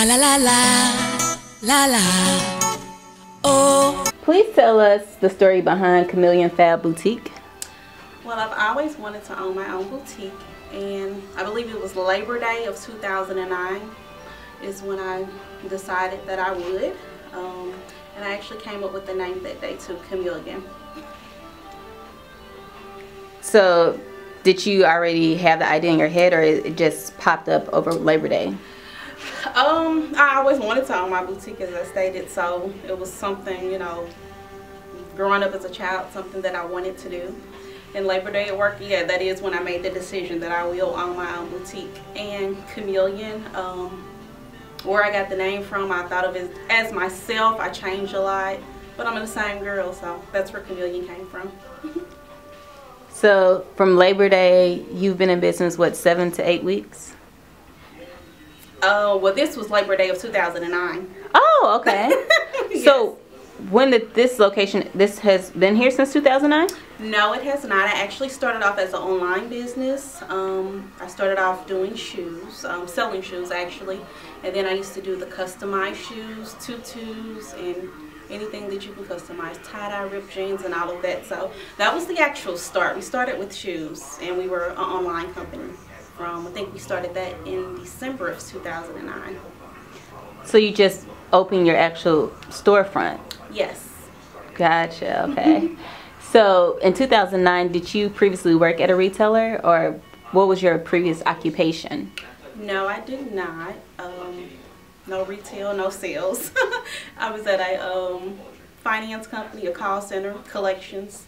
La la la la, la la, oh. Please tell us the story behind Chameleon FaB Boutique. Well, I've always wanted to own my own boutique, and I believe it was Labor Day of 2009 is when I decided that I would. And I actually came up with the name that day too, Chameleon. So, did you already have the idea in your head, or it just popped up over Labor Day? I always wanted to own my boutique, as I stated, so it was something, you know, growing up as a child, something that I wanted to do. And Labor Day at work, yeah, that is when I made the decision that I will own my own boutique. And Chameleon, where I got the name from, I thought of it as myself. I changed a lot, but I'm the same girl, so that's where Chameleon came from. So from Labor Day, you've been in business, what, 7 to 8 weeks? Well, this was Labor Day of 2009. Oh, okay. Yes. So when did this has been here since 2009? No, it has not. I actually started off as an online business. I started off doing shoes, selling shoes actually. And then I used to do the customized shoes, tutus, and anything that you can customize, tie-dye, ripped jeans, and all of that. So that was the actual start. We started with shoes, and we were an online company. I think we started that in December of 2009. So you just opened your actual storefront? Yes. Gotcha, okay. So in 2009, did you previously work at a retailer, or what was your previous occupation? No, I did not. No retail, no sales. I was at a finance company, a call center, collections.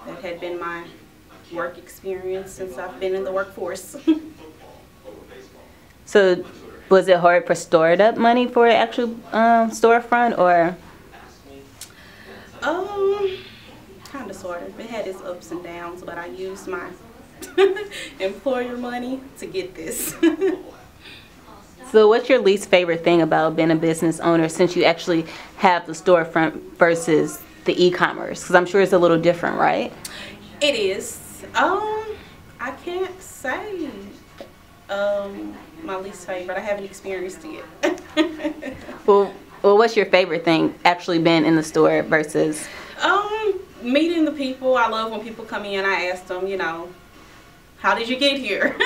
That had been my work experience since I've been in the workforce. So was it hard for startup money for an actual storefront, or? Kind of, sort of. It had its ups and downs, but I used my employer money to get this. So what's your least favorite thing about being a business owner, since you actually have the storefront versus the e-commerce? Because I'm sure it's a little different, right? It is. I can't say my least favorite. I haven't experienced it. Well, what's your favorite thing actually being in the store versus? Meeting the people. I love when people come in. I ask them, you know, how did you get here?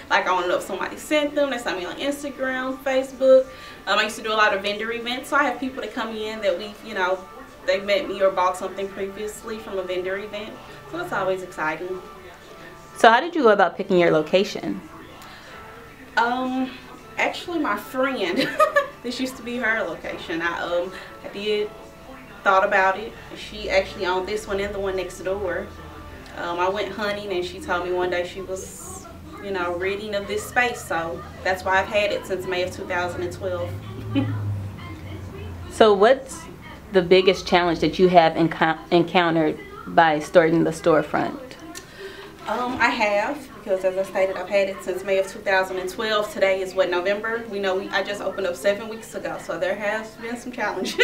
Like, I want to know if somebody sent them. They sent me on Instagram, Facebook. I used to do a lot of vendor events, so I have people that come in that they've met me or bought something previously from a vendor event. So it's always exciting. So how did you go about picking your location? Actually, my friend, this used to be her location. I thought about it. She actually owned this one and the one next door. I went hunting, and she told me one day she was, reading of this space. So that's why I've had it since May of 2012. So what's the biggest challenge that you have encountered by starting the storefront? I have, because as I stated, I've had it since May of 2012. Today is what, November? I just opened up 7 weeks ago, so there has been some challenges.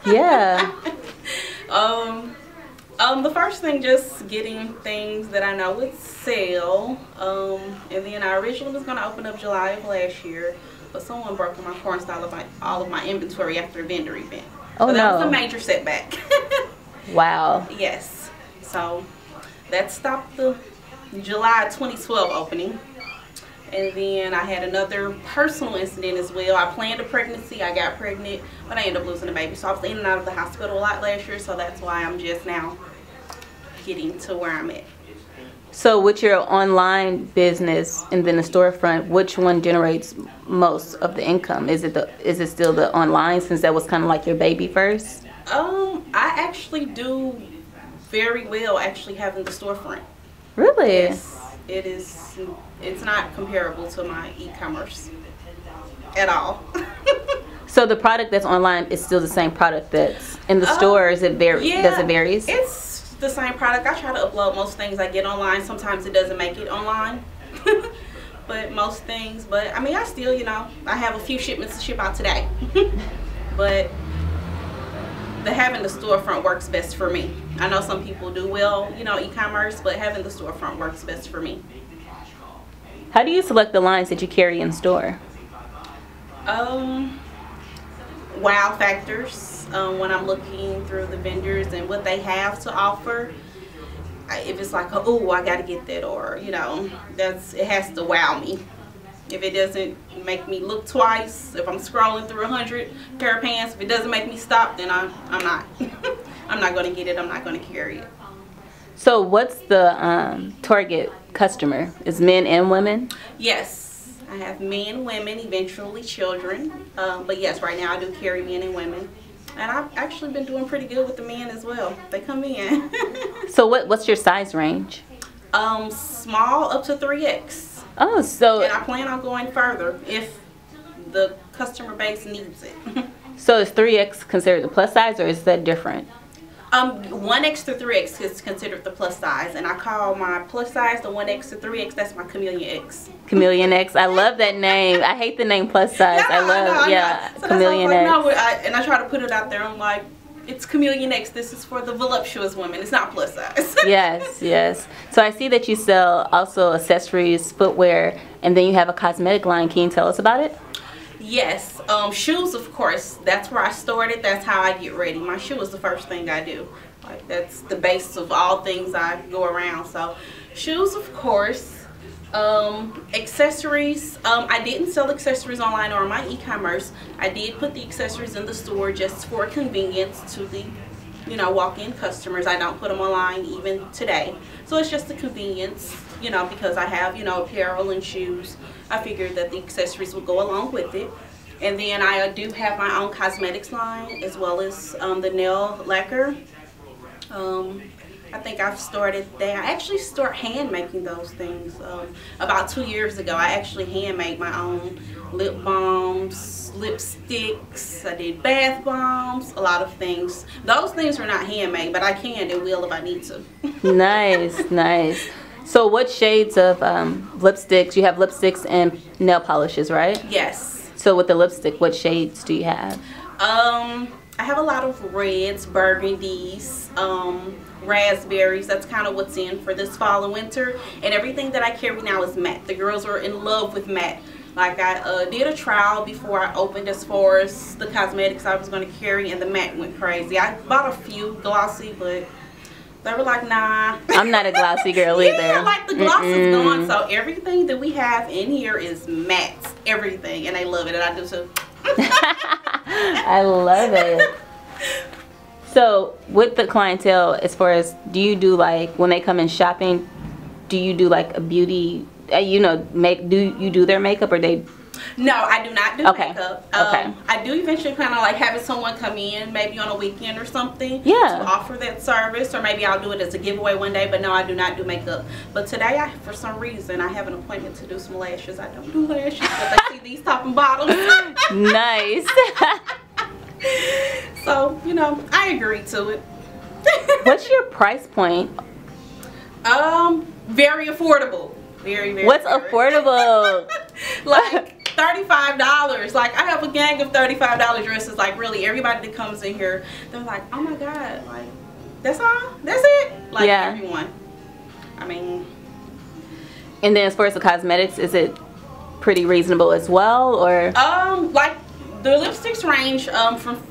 Yeah. The first thing, just getting things that I know would sell. And then I originally was going to open up July of last year, but someone broke in my car and stole all of my inventory after a vendor event. Oh, so that no. was a major setback. Wow. Yes. So that stopped the July 2012 opening. And then I had another personal incident as well. I planned a pregnancy. I got pregnant, but I ended up losing a baby. So I was in and out of the hospital a lot last year. So that's why I'm just now getting to where I'm at. So with your online business and then the storefront, which one generates most of the income? Is it still the online, since that was kind of like your baby first? I actually do very well actually having the storefront. Really? Yes, it is. It's not comparable to my e-commerce at all. So the product that's online is still the same product that's in the store, or is it yeah, does it vary? It's the same product. I try to upload most things I get online. Sometimes it doesn't make it online. But most things, I mean, I still, I have a few shipments to ship out today. But having the storefront works best for me. I know some people do well, e-commerce, but having the storefront works best for me. How do you select the lines that you carry in store? Wow factors. When I'm looking through the vendors and what they have to offer, if it's like, oh, I gotta get that, or you know, it has to wow me. If it doesn't make me look twice, if I'm scrolling through 100 pair of pants, if it doesn't make me stop, then I'm not. I'm not gonna get it. I'm not gonna carry it. So what's the target customer? Is men and women? Yes, I have men, women, eventually children. But yes, right now I do carry men and women. And I've actually been doing pretty good with the men as well. They come in. So what's your size range? Small up to 3X. Oh, so... And I plan on going further if the customer base needs it. So is 3X considered the plus size, or is that different? 1X to 3X is considered the plus size, and I call my plus size the 1X to 3X. That's my Chameleon X. Chameleon X. I love that name. I hate the name plus size. Yeah, I know. So Chameleon X. No, and I try to put it out there. I'm like, it's Chameleon X. This is for the voluptuous women. It's not plus size. Yes, yes. So I see that you sell also accessories, footwear, and then you have a cosmetic line. Can you tell us about it? Yes, shoes, of course. That's where I started. That's how I get ready. My shoe is the first thing I do. Like, that's the base of all things I go around. So shoes, of course. Accessories. I didn't sell accessories online or on my e-commerce. I did put the accessories in the store just for convenience to the, you know, walk-in customers. I don't put them online even today. So it's just a convenience, you know, because I have, you know, apparel and shoes. I figured that the accessories would go along with it. And then I do have my own cosmetics line, as well as the nail lacquer. I think I've started that. I actually start hand making those things about 2 years ago. I actually hand made my own lip balms, lipsticks. I did bath bombs, a lot of things. Those things are not handmade, but I can and will if I need to. Nice, nice. So what shades of lipsticks? You have lipsticks and nail polishes, right? Yes. So with the lipstick, what shades do you have? I have a lot of reds, burgundies, raspberries. That's kind of what's in for this fall and winter. And everything that I carry now is matte. The girls are in love with matte. Like, I did a trial before I opened as far as the cosmetics I was going to carry, and the matte went crazy. I bought a few glossy, but they were like, nah. I'm not a glossy girl either. Yeah, like the gloss is gone. So everything that we have in here is matte. Everything. And they love it. And I do too. I love it. So with the clientele, as far as, do you do like, when they come in shopping, do you do like a beauty, you know, do you do their makeup, or they? No, I do not do makeup. Okay. I do eventually plan on like having someone come in maybe on a weekend or something, yeah, to offer that service, or maybe I'll do it as a giveaway one day. But no, I do not do makeup. But today, for some reason, I have an appointment to do some lashes. I don't do lashes, but they see these top and bottom. Nice. So, you know, I agreed to it. What's your price point? Very affordable. Very, very. What's affordable? Like $35. Like, I have a gang of $35 dresses. Like, really, everybody that comes in here, they're like, oh my god, like, that's all? That's it? Like, yeah. Everyone. I mean. And then as far as the cosmetics, is it pretty reasonable as well, or? Like, the lipsticks range from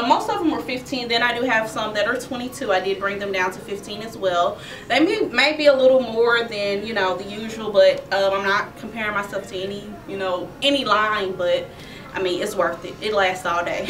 most of them were 15. Then I do have some that are 22. I did bring them down to 15 as well. They may be a little more than, you know, the usual, but I'm not comparing myself to any, you know, any line, but I mean, it's worth it. It lasts all day.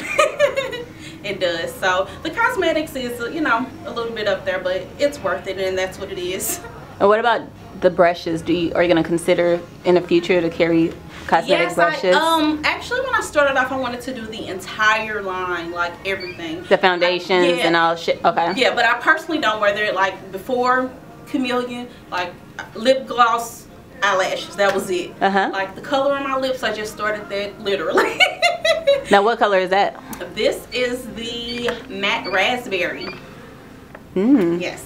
It does. So the cosmetics is, you know, a little bit up there, but it's worth it, and that's what it is. And what about the brushes? Are you going to consider in the future to carry cosmetic brushes? Actually, when I started off, I wanted to do the entire line, like everything. The foundations and all shit. Okay. Yeah, but I personally don't wear it. Like before Chameleon, like lip gloss, eyelashes. That was it. Like the color on my lips, I just started that literally. Now, what color is that? This is the matte raspberry. Yes,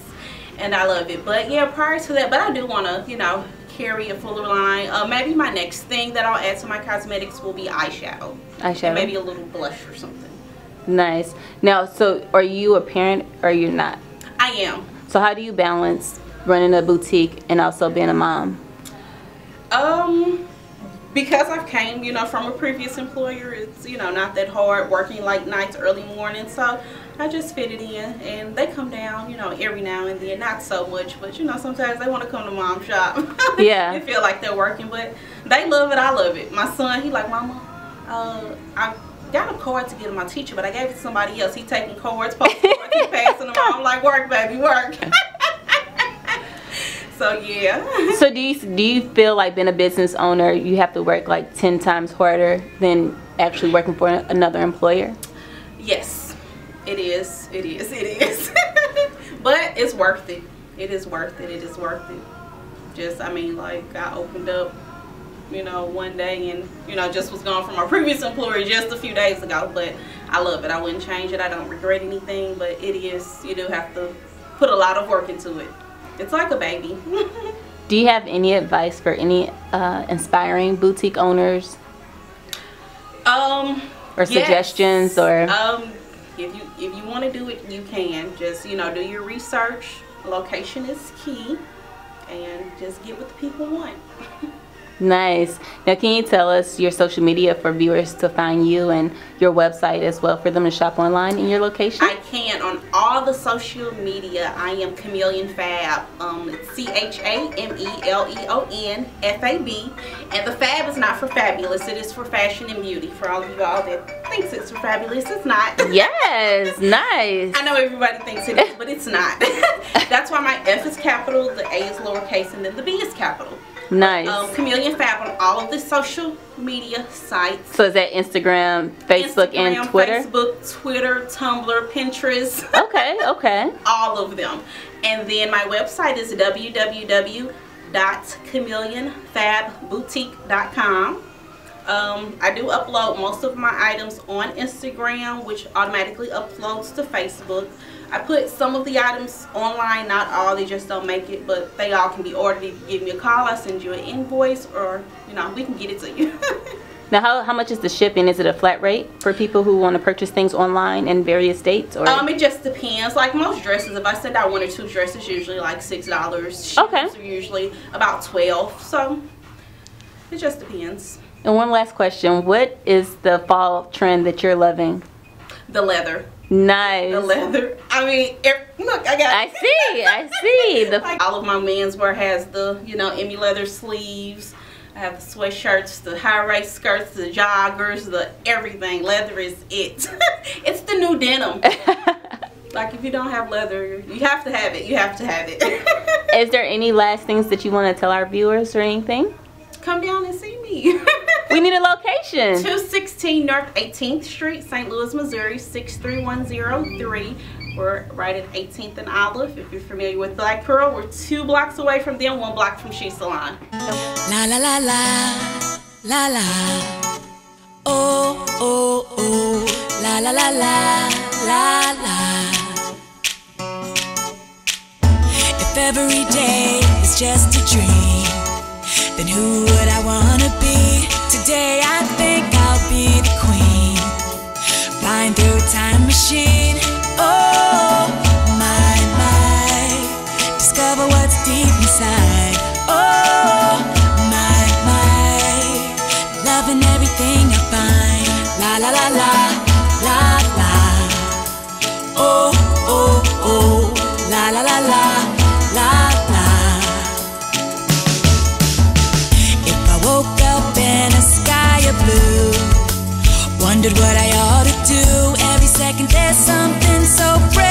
and I love it. But yeah, prior to that, but I do want to, you know, carry a fuller line. Maybe my next thing that I'll add to my cosmetics will be eyeshadow. Eyeshadow. And maybe a little blush or something. Nice. Now, so are you a parent or you're not? I am. So how do you balance running a boutique and also being a mom? because I've came, you know, from a previous employer, it's, you know, not that hard working like nights, early morning, so I just fit it in, and they come down, you know, every now and then, not so much, but you know, sometimes they want to come to mom's shop. Yeah. They feel like they're working, but they love it, I love it. My son, he like, Mama, I got a card to give to my teacher, but I gave it to somebody else. He taking cards, posting cards, he passing them on. I'm like, work, baby, work. So yeah. So do you feel like being a business owner, you have to work like 10 times harder than actually working for another employer? Yes, it is. It is. It is. But it's worth it. It is worth it. It is worth it. Just, I mean, like, I opened up, you know, one day and, you know, just was gone from my previous employer just a few days ago. But I love it. I wouldn't change it. I don't regret anything. But it is, you do have to put a lot of work into it. It's like a baby. Do you have any advice for any inspiring boutique owners? Or suggestions, yes. Or if you want to do it, you can. Just, you know, do your research. Location is key, and just get what the people want. Nice. Now, can you tell us your social media for viewers to find you, and your website as well for them to shop online in your location? I can. On all the social media, I am Chameleon FaB. It's CHAMELEON FaB. And the FaB is not for fabulous. It is for fashion and beauty. For all of you all that thinks it's for fabulous, it's not. Yes, nice. I know everybody thinks it is, but it's not. That's why my F is capital, the A is lowercase, and then the B is capital. Nice. Chameleon FaB on all of the social media sites. So is that Instagram, Facebook, and Twitter? Facebook, Twitter, Tumblr, Pinterest. Okay, okay. All of them. And then my website is www.chameleonfabboutique.com. I do upload most of my items on Instagram, which automatically uploads to Facebook. I put some of the items online, not all, they just don't make it, but they all can be ordered. If you give me a call, I'll send you an invoice, or, you know, we can get it to you. Now, how much is the shipping? Is it a flat rate for people who want to purchase things online in various states? Or? It just depends. Like most dresses, if I send out 1 or 2 dresses, usually like $6. Okay. Shoes are usually about $12, so it just depends. And one last question. What is the fall trend that you're loving? The leather. Nice. The leather. I mean, look, I got. I see. Like, all of my menswear has the, you know, Emmy leather sleeves. I have the sweatshirts, the high-waist skirts, the joggers, the everything. Leather is it. It's the new denim. Like, if you don't have leather, you have to have it. You have to have it. Is there any last things that you want to tell our viewers or anything? Come down and see me. We need a location. 216 North 18th Street, St. Louis, Missouri, 63103. We're right at 18th and Olive. If you're familiar with Black Pearl, we're 2 blocks away from them, 1 block from She Salon. La la la la, la la. Oh oh oh, la la la la, la la. If every day is just a dream, then who would I wanna be? Today I think I'll be the queen, flying through a time machine. Oh my, discover what's deep inside. Oh my, loving everything I find. La la la la, la la. Oh oh oh, la la la la, la la. Woke up in a sky of blue, wondered what I ought to do. Every second there's something so brave.